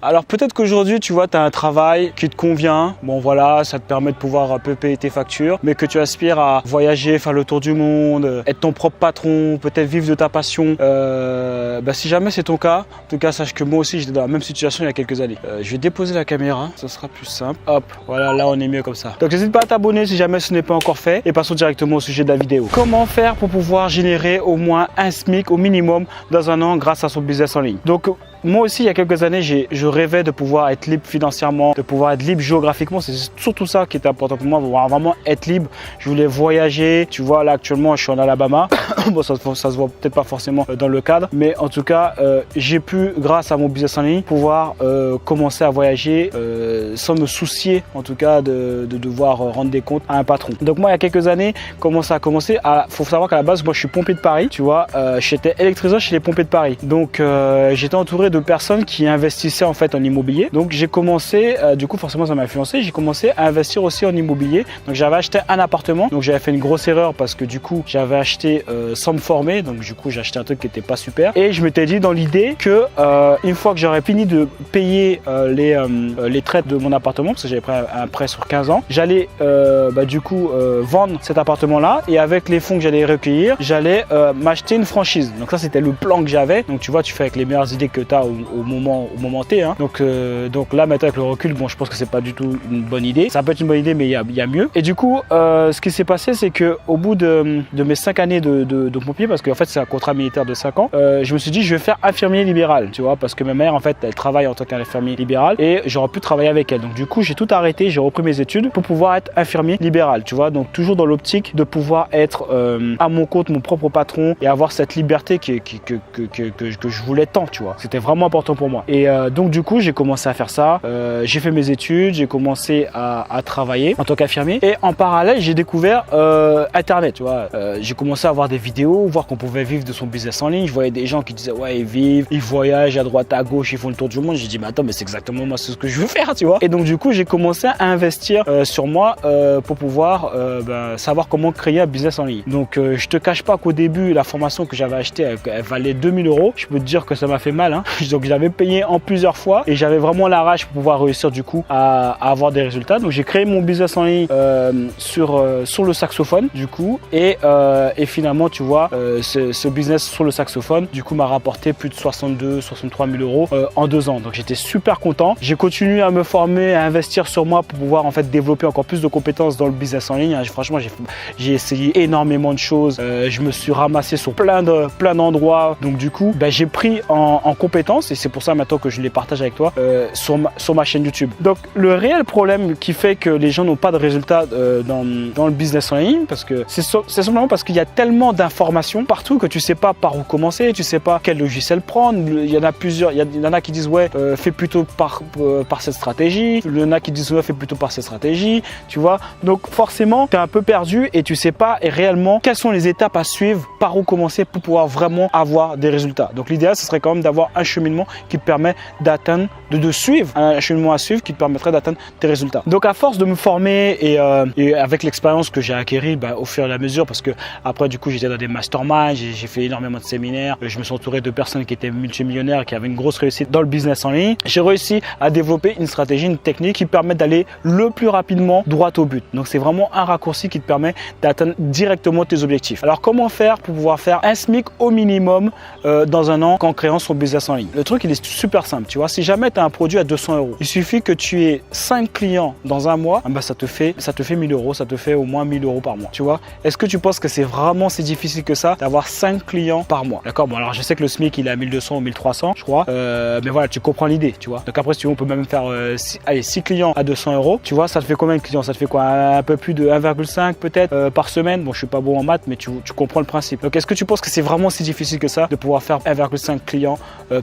Alors peut-être qu'aujourd'hui, tu vois, tu as un travail qui te convient. Bon voilà, ça te permet de pouvoir un peu payer tes factures, mais que tu aspires à voyager, faire le tour du monde, être ton propre patron, peut-être vivre de ta passion. Si jamais c'est ton cas, en tout cas, sache que moi aussi, j'étais dans la même situation il y a quelques années. Je vais déposer la caméra, ça sera plus simple. Hop, voilà, là on est mieux comme ça. Donc n'hésite pas à t'abonner si jamais ce n'est pas encore fait et passons directement au sujet de la vidéo. Comment faire pour pouvoir générer au moins un SMIC au minimum dans un an grâce à son business en ligne? Donc moi aussi, il y a quelques années, je rêvais de pouvoir être libre financièrement, de pouvoir être libre géographiquement. C'est surtout ça qui était important pour moi, de pouvoir vraiment être libre. Je voulais voyager. Tu vois, là, actuellement, je suis en Alabama. Bon, ça se voit peut-être pas forcément dans le cadre. Mais en tout cas, j'ai pu, grâce à mon business en ligne, pouvoir commencer à voyager sans me soucier, en tout cas, de devoir rendre des comptes à un patron. Donc moi, il y a quelques années, comment ça a commencé? Faut savoir qu'à la base, moi, je suis pompier de Paris. Tu vois, j'étais électricien chez les pompiers de Paris. Donc, j'étais entouré de personnes qui investissaient en fait en immobilier. Donc j'ai commencé, du coup forcément ça m'a influencé, j'ai commencé à investir aussi en immobilier. Donc j'avais acheté un appartement, donc j'avais fait une grosse erreur parce que du coup j'avais acheté sans me former, donc du coup j'ai acheté un truc qui était pas super. Et je m'étais dit dans l'idée que une fois que j'aurais fini de payer les traites de mon appartement, parce que j'avais pris un prêt sur 15 ans, j'allais vendre cet appartement là et avec les fonds que j'allais recueillir, j'allais m'acheter une franchise. Donc ça c'était le plan que j'avais. Donc tu vois, tu fais avec les meilleures idées que tu as au moment T. Hein. Donc là maintenant avec le recul, bon je pense que c'est pas du tout une bonne idée. Ça peut être une bonne idée mais il y a mieux. Et du coup ce qui s'est passé c'est que au bout de mes 5 années de pompier, parce qu'en fait c'est un contrat militaire de 5 ans, je me suis dit je vais faire infirmier libéral, tu vois, parce que ma mère en fait elle travaille en tant qu'infirmier libéral et j'aurais pu travailler avec elle. Donc du coup j'ai tout arrêté, j'ai repris mes études pour pouvoir être infirmier libéral, tu vois, donc toujours dans l'optique de pouvoir être à mon compte, mon propre patron et avoir cette liberté que je voulais tant, tu vois. C'était vraiment important pour moi. Et donc du coup j'ai commencé à faire ça, j'ai fait mes études, j'ai commencé à travailler en tant qu'infirmier et en parallèle j'ai découvert internet, tu vois. J'ai commencé à voir des vidéos, voir qu'on pouvait vivre de son business en ligne. Je voyais des gens qui disaient ouais ils vivent, ils voyagent à droite à gauche, ils font le tour du monde. J'ai dit mais attends mais c'est exactement moi ce que je veux faire, tu vois. Et donc du coup j'ai commencé à investir sur moi pour pouvoir savoir comment créer un business en ligne. Donc je te cache pas qu'au début la formation que j'avais achetée elle valait 2000 €. Je peux te dire que ça m'a fait mal, hein. Donc j'avais payé en plusieurs fois et j'avais vraiment la rage pour pouvoir réussir du coup à avoir des résultats. Donc j'ai créé mon business en ligne sur le saxophone du coup et finalement tu vois ce business sur le saxophone du coup m'a rapporté plus de 63 000 € en 2 ans. Donc j'étais super content. J'ai continué à me former, à investir sur moi pour pouvoir en fait développer encore plus de compétences dans le business en ligne. Franchement j'ai essayé énormément de choses. Je me suis ramassé sur plein d'endroits. Donc du coup j'ai pris en compétences et c'est pour ça maintenant que je les partage avec toi sur ma chaîne YouTube. Donc le réel problème qui fait que les gens n'ont pas de résultats dans le business en ligne, parce que c'est simplement parce qu'il y a tellement d'informations partout que tu sais pas par où commencer, tu sais pas quel logiciel prendre. Il y en a plusieurs, il y en a qui disent ouais fais plutôt par cette stratégie, il y en a qui disent ouais fais plutôt par cette stratégie, tu vois. Donc forcément tu es un peu perdu et tu sais pas réellement quelles sont les étapes à suivre, par où commencer pour pouvoir vraiment avoir des résultats. Donc l'idéal ce serait quand même d'avoir un cheminement qui te permet d'atteindre, de suivre, un cheminement à suivre qui te permettrait d'atteindre tes résultats. Donc à force de me former et avec l'expérience que j'ai acquérie au fur et à mesure, parce que après du coup j'étais dans des masterminds, j'ai fait énormément de séminaires, je me suis entouré de personnes qui étaient multimillionnaires, qui avaient une grosse réussite dans le business en ligne. J'ai réussi à développer une stratégie, une technique qui permet d'aller le plus rapidement droit au but. Donc c'est vraiment un raccourci qui te permet d'atteindre directement tes objectifs. Alors comment faire pour pouvoir faire un SMIC au minimum dans un an en créant son business en ligne? Le truc il est super simple, tu vois. Si jamais tu as un produit à 200 €, il suffit que tu aies 5 clients dans un mois, ça te fait 1000 €, ça te fait au moins 1000 € par mois, tu vois. Est-ce que tu penses que c'est vraiment si difficile que ça d'avoir 5 clients par mois? D'accord, bon alors je sais que le SMIC il est à 1200 ou 1300 je crois, mais voilà, tu comprends l'idée, tu vois. Donc après si tu veux on peut même faire 6 clients à 200 €, tu vois, ça te fait combien de clients? Ça te fait quoi, un peu plus de 1,5 peut-être par semaine. Bon je suis pas bon en maths mais tu comprends le principe. Donc est-ce que tu penses que c'est vraiment si difficile que ça de pouvoir faire 1,5 clients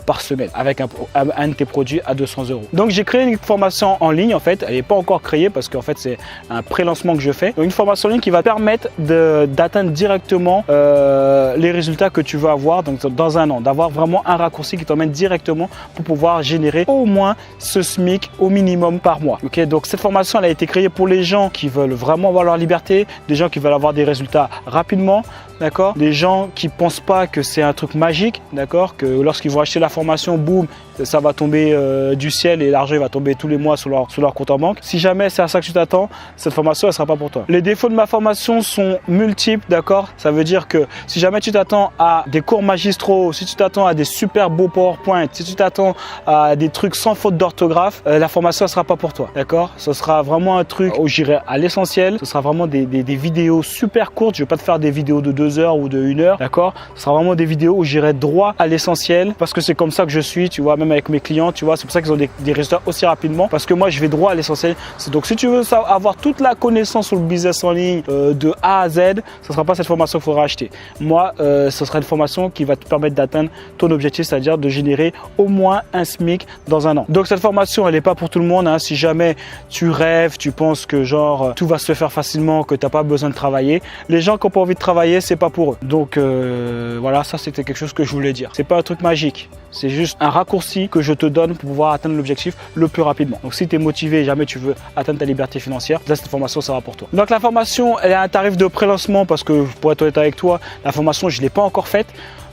par semaine avec un de tes produits à 200 €? Donc j'ai créé une formation en ligne, en fait elle n'est pas encore créée parce qu'en fait c'est un pré-lancement que je fais. Donc une formation en ligne qui va permettre d'atteindre directement les résultats que tu veux avoir dans un an, d'avoir vraiment un raccourci qui t'emmène directement pour pouvoir générer au moins ce SMIC au minimum par mois. Ok, donc cette formation elle a été créée pour les gens qui veulent vraiment avoir leur liberté, des gens qui veulent avoir des résultats rapidement, d'accord, des gens qui pensent pas que c'est un truc magique, d'accord, que lorsqu'ils vont acheter la formation formation, boum, ça va tomber du ciel et l'argent va tomber tous les mois sur leur compte en banque. Si jamais c'est à ça que tu t'attends, cette formation elle sera pas pour toi. Les défauts de ma formation sont multiples, d'accord? Ça veut dire que si jamais tu t'attends à des cours magistraux, si tu t'attends à des super beaux PowerPoint, si tu t'attends à des trucs sans faute d'orthographe, la formation ne sera pas pour toi, d'accord? Ce sera vraiment un truc où j'irai à l'essentiel. Ce sera vraiment des vidéos super courtes. Je vais pas te faire des vidéos de 2 heures ou de 1 heure, d'accord? Ce sera vraiment des vidéos où j'irai droit à l'essentiel parce que c'est comme ça que je suis, tu vois, même avec mes clients, tu vois, c'est pour ça qu'ils ont des résultats aussi rapidement parce que moi je vais droit à l'essentiel. Donc si tu veux avoir toute la connaissance sur le business en ligne de A à Z, ce sera pas cette formation qu'il faudra acheter. Moi, ce sera une formation qui va te permettre d'atteindre ton objectif, c'est-à-dire de générer au moins un SMIC dans un an. Donc cette formation, elle n'est pas pour tout le monde, hein. Si jamais tu rêves, tu penses que genre tout va se faire facilement, que tu n'as pas besoin de travailler, les gens qui n'ont pas envie de travailler, c'est pas pour eux. Donc voilà, ça c'était quelque chose que je voulais dire. C'est pas un truc magique, c'est juste un raccourci que je te donne pour pouvoir atteindre l'objectif le plus rapidement. Donc si tu es motivé et jamais tu veux atteindre ta liberté financière, là cette formation ça va pour toi. Donc la formation, elle a un tarif de prélancement parce que pour être honnête avec toi, la formation je ne l'ai pas encore faite.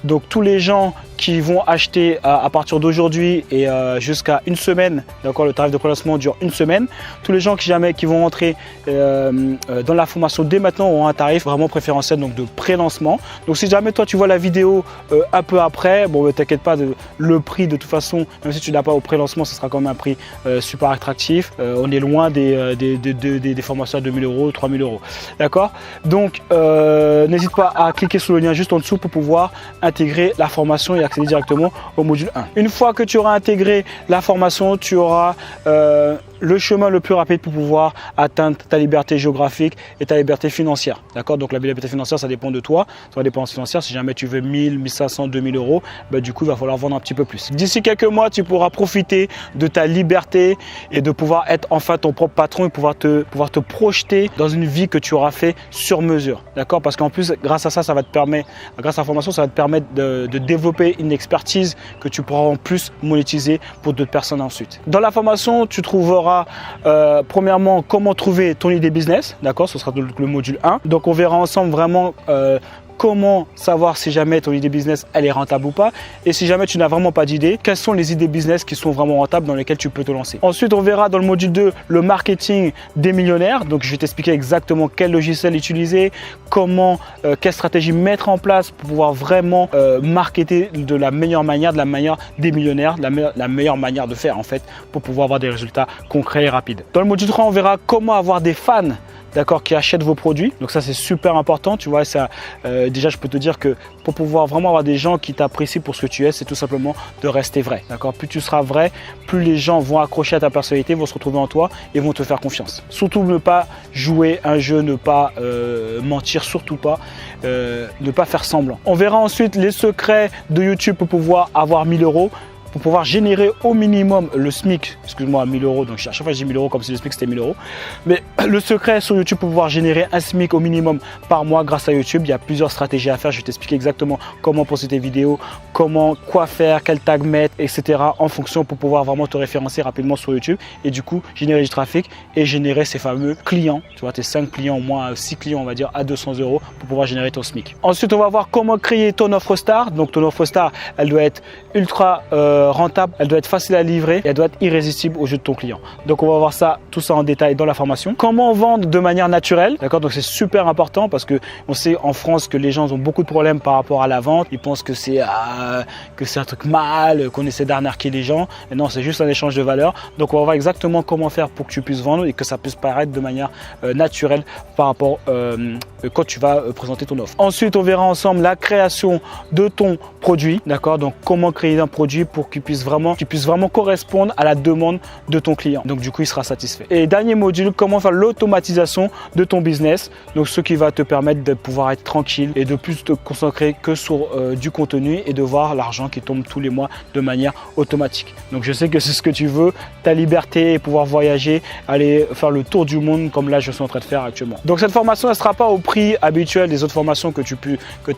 Donc tous les gens qui vont acheter à partir d'aujourd'hui et jusqu'à une semaine, d'accord, le tarif de prélancement dure une semaine. Tous les gens qui vont entrer dans la formation dès maintenant auront un tarif vraiment préférentiel, donc de prélancement. Donc si jamais toi tu vois la vidéo un peu après, bon t'inquiète pas, le prix de toute façon, même si tu n'as pas au prélancement, ce sera quand même un prix super attractif. On est loin des formations à 2 000 €, 3 000 €, d'accord. Donc n'hésite pas à cliquer sur le lien juste en dessous pour pouvoir intégrer la formation et accéder directement au module 1. Une fois que tu auras intégré la formation, tu auras le chemin le plus rapide pour pouvoir atteindre ta liberté géographique et ta liberté financière. D'accord? Donc la liberté financière, ça dépend de toi, ta dépense financière. Si jamais tu veux 1000, 1500, 2000 €, bah, du coup, il va falloir vendre un petit peu plus. D'ici quelques mois, tu pourras profiter de ta liberté et de pouvoir être enfin ton propre patron et pouvoir te projeter dans une vie que tu auras fait sur mesure. D'accord? Parce qu'en plus, grâce à ça, grâce à la formation, ça va te permettre de développer une expertise que tu pourras en plus monétiser pour d'autres personnes ensuite. Dans la formation, tu trouveras premièrement comment trouver ton idée business, d'accord, ce sera le module 1. Donc on verra ensemble vraiment comment savoir si jamais ton idée business elle est rentable ou pas, et si jamais tu n'as vraiment pas d'idée, quelles sont les idées business qui sont vraiment rentables dans lesquelles tu peux te lancer. Ensuite on verra dans le module 2 le marketing des millionnaires. Donc je vais t'expliquer exactement quel logiciel utiliser, comment, quelle stratégie mettre en place pour pouvoir vraiment marketer de la meilleure manière, de la manière des millionnaires, la meilleure manière de faire en fait pour pouvoir avoir des résultats concrets et rapides. Dans le module 3 on verra comment avoir des fans, d'accord, qui achètent vos produits. Donc ça c'est super important, tu vois, ça déjà je peux te dire que pour pouvoir vraiment avoir des gens qui t'apprécient pour ce que tu es, c'est tout simplement de rester vrai, d'accord. Plus tu seras vrai, plus les gens vont accrocher à ta personnalité, vont se retrouver en toi et vont te faire confiance. Surtout ne pas jouer un jeu, ne pas mentir, surtout pas, ne pas faire semblant. On verra ensuite les secrets de YouTube pour pouvoir avoir 1000 €. Pour pouvoir générer au minimum le SMIC, excuse-moi, 1000 €, donc à chaque fois je dis 1000 € comme si le SMIC c'était 1000 €. Mais le secret sur YouTube pour pouvoir générer un SMIC au minimum par mois grâce à YouTube, il y a plusieurs stratégies à faire. Je vais t'expliquer exactement comment poster tes vidéos, quoi faire, quel tag mettre, etc. en fonction pour pouvoir vraiment te référencer rapidement sur YouTube et du coup générer du trafic et générer ces fameux clients, tu vois, tes 5 clients, au moins 6 clients on va dire à 200 € pour pouvoir générer ton SMIC. Ensuite on va voir comment créer ton offre star. Donc ton offre star, elle doit être ultra rentable, elle doit être facile à livrer et elle doit être irrésistible aux yeux de ton client. Donc on va voir ça, tout ça en détail dans la formation. Comment vendre de manière naturelle, d'accord, donc c'est super important parce que on sait en France que les gens ont beaucoup de problèmes par rapport à la vente. Ils pensent que c'est un truc mal, qu'on essaie d'arnaquer les gens. Et non, c'est juste un échange de valeur. Donc on va voir exactement comment faire pour que tu puisses vendre et que ça puisse paraître de manière naturelle par rapport quand tu vas présenter ton offre. Ensuite on verra ensemble la création de ton produit, d'accord, donc comment créer un produit pour qu'il puisse vraiment correspondre à la demande de ton client. Donc du coup il sera satisfait. Et dernier module, comment faire l'automatisation de ton business, donc ce qui va te permettre de pouvoir être tranquille et de plus te concentrer que sur du contenu et de voir l'argent qui tombe tous les mois de manière automatique. Donc je sais que c'est ce que tu veux, ta liberté et pouvoir voyager, aller faire le tour du monde comme là je suis en train de faire actuellement. Donc cette formation elle ne sera pas au prix habituel des autres formations que tu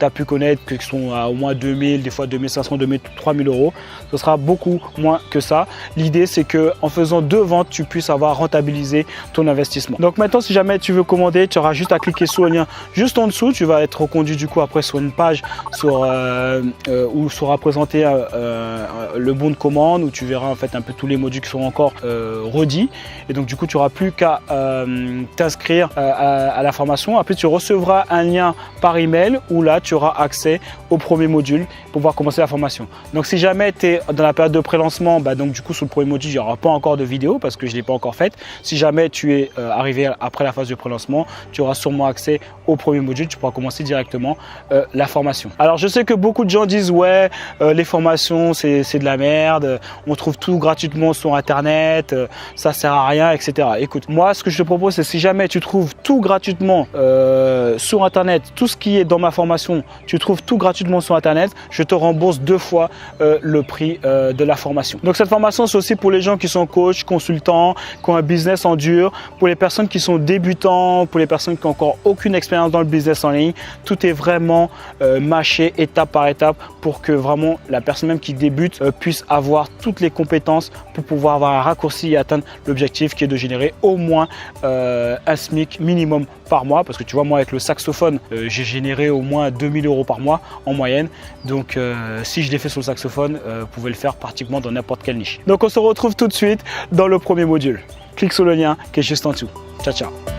as pu connaître, qui sont à au moins 2000, des fois 2500, 2000, 3000 €. Ce ce sera beaucoup moins que ça. L'idée, c'est qu'en faisant 2 ventes, tu puisses avoir rentabilisé ton investissement. Donc maintenant, si jamais tu veux commander, tu auras juste à cliquer sur le lien juste en dessous. Tu vas être reconduit du coup après sur une page où sera présenté le bon de commande, où tu verras en fait un peu tous les modules qui sont encore redits. Et donc du coup, tu n'auras plus qu'à t'inscrire à la formation. Après, tu recevras un lien par email où là, tu auras accès au premier module pour pouvoir commencer la formation. Donc si jamais tu es dans la période de pré-lancement, donc du coup sur le premier module, il n'y aura pas encore de vidéo parce que je ne l'ai pas encore faite. Si jamais tu es arrivé après la phase de pré-lancement, tu auras sûrement accès au premier module, tu pourras commencer directement la formation. Alors je sais que beaucoup de gens disent ouais, les formations c'est de la merde, on trouve tout gratuitement sur internet, ça sert à rien, etc. Écoute, moi ce que je te propose, c'est si jamais tu trouves tout gratuitement sur internet, tout ce qui est dans ma formation, tu trouves tout gratuitement sur internet, je te rembourse 2 fois le prix de la formation. Donc cette formation, c'est aussi pour les gens qui sont coachs, consultants, qui ont un business en dur, pour les personnes qui sont débutants, pour les personnes qui n'ont encore aucune expérience dans le business en ligne. Tout est vraiment mâché étape par étape pour que vraiment la personne même qui débute puisse avoir toutes les compétences pour pouvoir avoir un raccourci et atteindre l'objectif qui est de générer au moins un SMIC minimum par mois. Parce que tu vois, moi avec le saxophone, j'ai généré au moins 2000 € par mois en moyenne. Donc si je l'ai fait sur le saxophone, vous pouvez le faire pratiquement dans n'importe quelle niche. Donc on se retrouve tout de suite dans le premier module. Clique sur le lien qui est juste en dessous. Ciao, ciao.